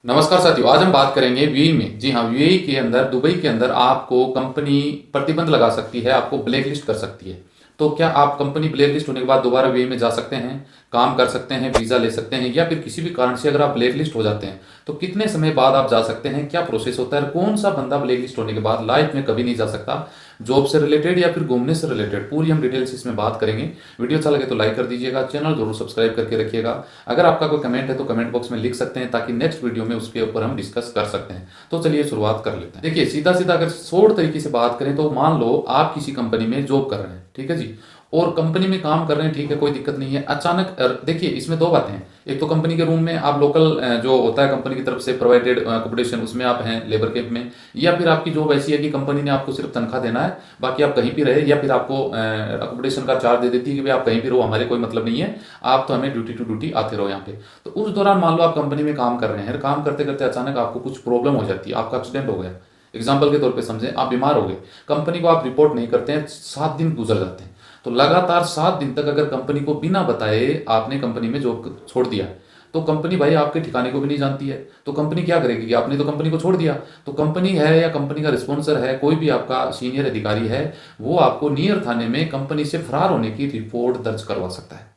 नमस्कार साथियों, आज हम बात करेंगे यूएई में। जी हाँ, यूएई के अंदर, दुबई के अंदर आपको कंपनी प्रतिबंध लगा सकती है, आपको ब्लैक लिस्ट कर सकती है। तो क्या आप कंपनी ब्लैक लिस्ट होने के बाद दोबारा यूएई में जा सकते हैं, काम कर सकते हैं, वीज़ा ले सकते हैं, या फिर किसी भी कारण से अगर आप ब्लैक लिस्ट हो जाते हैं तो कितने समय बाद आप जा सकते हैं, क्या प्रोसेस होता है, कौन सा बंदा ब्लैक लिस्ट होने के बाद लाइफ में कभी नहीं जा सकता, जॉब से रिलेटेड या फिर घूमने से रिलेटेड पूरी हम डिटेल्स इसमें बात करेंगे। वीडियो अच्छा लगे तो लाइक कर दीजिएगा, चैनल जरूर सब्सक्राइब करके रखिएगा। अगर आपका कोई कमेंट है तो कमेंट बॉक्स में लिख सकते हैं, ताकि नेक्स्ट वीडियो में उसके ऊपर हम डिस्कस कर सकते हैं। तो चलिए शुरुआत कर लेते हैं। देखिए, सीधा सीधा अगर शॉर्ट तरीके से बात करें तो मान लो आप किसी कंपनी में जॉब कर रहे हैं, ठीक है जी, और कंपनी में काम कर रहे हैं, ठीक है, कोई दिक्कत नहीं है। अचानक देखिए, इसमें दो बातें हैं। एक तो कंपनी के रूम में आप लोकल जो होता है कंपनी की तरफ से प्रोवाइडेड अकोमोडेशन, उसमें आप हैं लेबर कैंप में, या फिर आपकी जॉब ऐसी है कि कंपनी ने आपको सिर्फ तनख्वाह देना है, बाकी आप कहीं भी रहे, या फिर आपको अकोमोडेशन का चार्ज दे देती है कि भाई आप कहीं भी रहो, हमारे कोई मतलब नहीं है, आप तो हमें ड्यूटी टू ड्यूटी आते रहो यहाँ पे। तो उस दौरान मान लो आप कंपनी में काम कर रहे हैं, काम करते करते अचानक आपको कुछ प्रॉब्लम हो जाती है, आपका एक्सीडेंट हो गया, एग्जाम्पल के तौर पे समझें, आप बीमार हो गए, कंपनी को आप रिपोर्ट नहीं करते हैं, 7 दिन गुजर जाते हैं। तो लगातार 7 दिन तक अगर कंपनी को बिना बताए आपने कंपनी में जॉब छोड़ दिया, तो कंपनी भाई आपके ठिकाने को भी नहीं जानती है। तो कंपनी क्या करेगी कि आपने तो कंपनी को छोड़ दिया, तो कंपनी है या कंपनी का रिस्पॉन्सर है, कोई भी आपका सीनियर अधिकारी है, वो आपको नियर थाने में कंपनी से फरार होने की रिपोर्ट दर्ज करवा सकता है।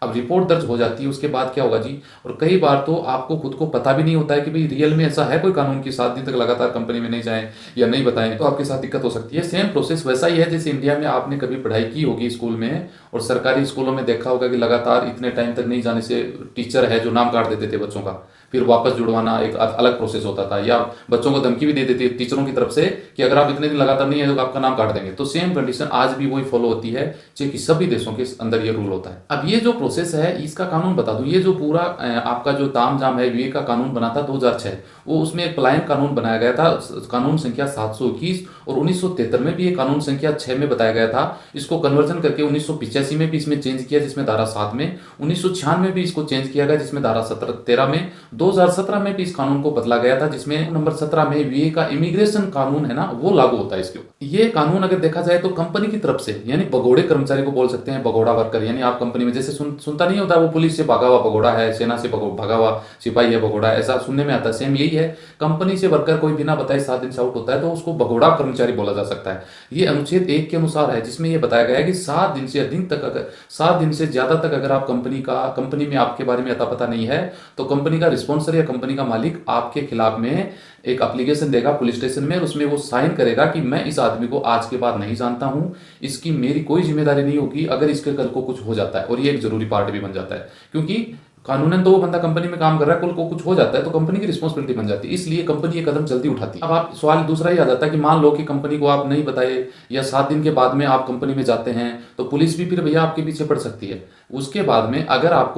अब रिपोर्ट दर्ज हो जाती है, उसके बाद क्या होगा जी, और कई बार तो आपको खुद को पता भी नहीं होता है कि भाई रियल में ऐसा है कोई कानून की 7 दिन तक लगातार कंपनी में नहीं जाएं या नहीं बताएं, तो आपके साथ दिक्कत हो सकती है। सेम प्रोसेस वैसा ही है जैसे इंडिया में आपने कभी पढ़ाई की होगी स्कूल में, और सरकारी स्कूलों में देखा होगा कि लगातार इतने टाइम तक नहीं जाने से टीचर है जो नाम काट देते थे बच्चों का, फिर वापस जुड़वाना एक अलग प्रोसेस होता था, या बच्चों को धमकी भी दे देती है टीचरों की तरफ से कि अगर आप इतने दिन लगातार नहीं है तो आपका नाम काट देंगे। तो सेम कंडीशन आज भी वही फॉलो होती है, जो कि सभी देशों के अंदर ये रूल होता है। अब ये जो प्रोसेस है, इसका कानून बता दूं, ये जो पूरा आपका जो ताम झाम है, यूए का कानून बना था 2006, वो उसमें एक पलायन कानून बनाया गया था, कानून संख्या 721, और 1973 में भी ये कानून संख्या 6 में बताया गया था। इसको कन्वर्जन करके 1985 में भी इसमें चेंज किया, जिसमें धारा 7 में, 1996 में भी इसको चेंज किया गया, जिसमें धारा 13 में, 2017 में भी इस कानून को बदला गया था, जिसमें नंबर 17 में यूए का इमिग्रेशन कानून है ना, वो लागू होता है इसके ऊपर। ये कानून अगर देखा जाए तो कंपनी की तरफ से, यानी भगोड़े कर्मचारी को बोल सकते हैं, भगोड़ा वर्कर, यानी आप कंपनी में जैसे सुनता नहीं होता वो पुलिस से भागा हुआ भगोड़ा है, सेना से भागा हुआ सिपाही है भगोड़ा, ऐसा सुनने में आता है। सेम यही है, कंपनी से वर्कर कोई बिना बताए 7 दिन से आउट होता है तो उसको भगोड़ा कर्मचारी बोला जा सकता है। ये अनुच्छेद 1 के अनुसार है, जिसमें ये बताया गया है कि 7 दिन से अधिक तक, अगर 7 दिन से ज्यादा तक अगर आप कंपनी में आपके बारे में अता पता नहीं है, तो कंपनी का रिस्पॉन्सर या कंपनी का मालिक आपके खिलाफ में एक एप्लीकेशन देगा पुलिस स्टेशन में, उसमें वो साइन करेगा कि मैं इस आदमी को आज के बाद नहीं जानता हूं, इसकी मेरी कोई जिम्मेदारी नहीं होगी अगर इसके कल को कुछ हो जाता है। और ये एक जरूरी पार्ट भी बन जाता है, क्योंकि कानूनन तो वो बंदा कंपनी में काम कर रहा है, कल को कुछ हो जाता है तो कंपनी की रिस्पॉन्सिबिलिटी बन जाती है, इसलिए कंपनी ये कदम जल्दी उठाती है। अब आप सवाल दूसरा ही आ जाता है कि मान लो कि कंपनी को आप नहीं बताए, या 7 दिन के बाद में आप कंपनी में जाते हैं, तो पुलिस भी फिर भैया आपके पीछे पड़ सकती है। उसके बाद में अगर आप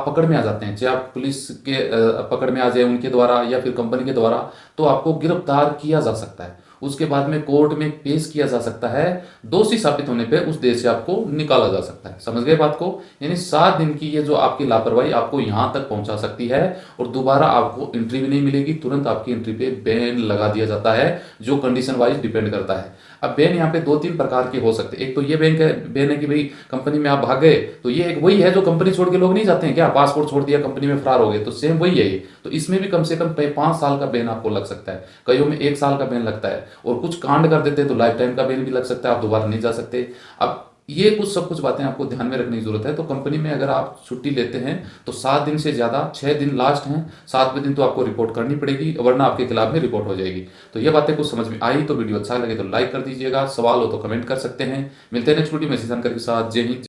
पकड़ में आ जाते हैं, चाहे आप पुलिस के पकड़ में आ जाए उनके द्वारा या फिर कंपनी के द्वारा, तो आपको गिरफ्तार किया जा सकता है। उसके बाद में कोर्ट में पेश किया जा सकता है, दोषी साबित होने पे उस देश से आपको निकाला जा सकता है। समझ गए बात को? यानी 7 दिन की ये जो आपकी लापरवाही आपको यहां तक पहुंचा सकती है, और दोबारा आपको एंट्री भी नहीं मिलेगी, तुरंत आपकी एंट्री पे बैन लगा दिया जाता है, जो कंडीशन वाइज डिपेंड करता है। अब बैन यहाँ पे 2-3 प्रकार के हो सकते हैं। एक तो ये बैन है कि भाई कंपनी में आप भाग गए, तो ये एक वही है जो कंपनी छोड़ के लोग नहीं जाते हैं क्या, पासपोर्ट छोड़ दिया कंपनी में फरार हो गए, तो सेम वही है ये। तो इसमें भी कम से कम 5 साल का बैन आपको लग सकता है, कईयों में 1 साल का बैन लगता है, और कुछ कांड कर देते हैं तो लाइफ टाइम का बैन भी लग सकता है, आप दोबारा नहीं जा सकते। अब ये सब कुछ बातें आपको ध्यान में रखने की जरूरत है। तो कंपनी में अगर आप छुट्टी लेते हैं तो 7 दिन से ज्यादा, 6 दिन लास्ट हैं, 7वें दिन तो आपको रिपोर्ट करनी पड़ेगी, वरना आपके खिलाफ में रिपोर्ट हो जाएगी। तो ये बातें कुछ समझ में आई तो वीडियो अच्छा लगे तो लाइक कर दीजिएगा, सवाल हो तो कमेंट कर सकते हैं। मिलते हैं नेक्स्ट वीडियो में इसी जानकारी के साथ। जय हिंद।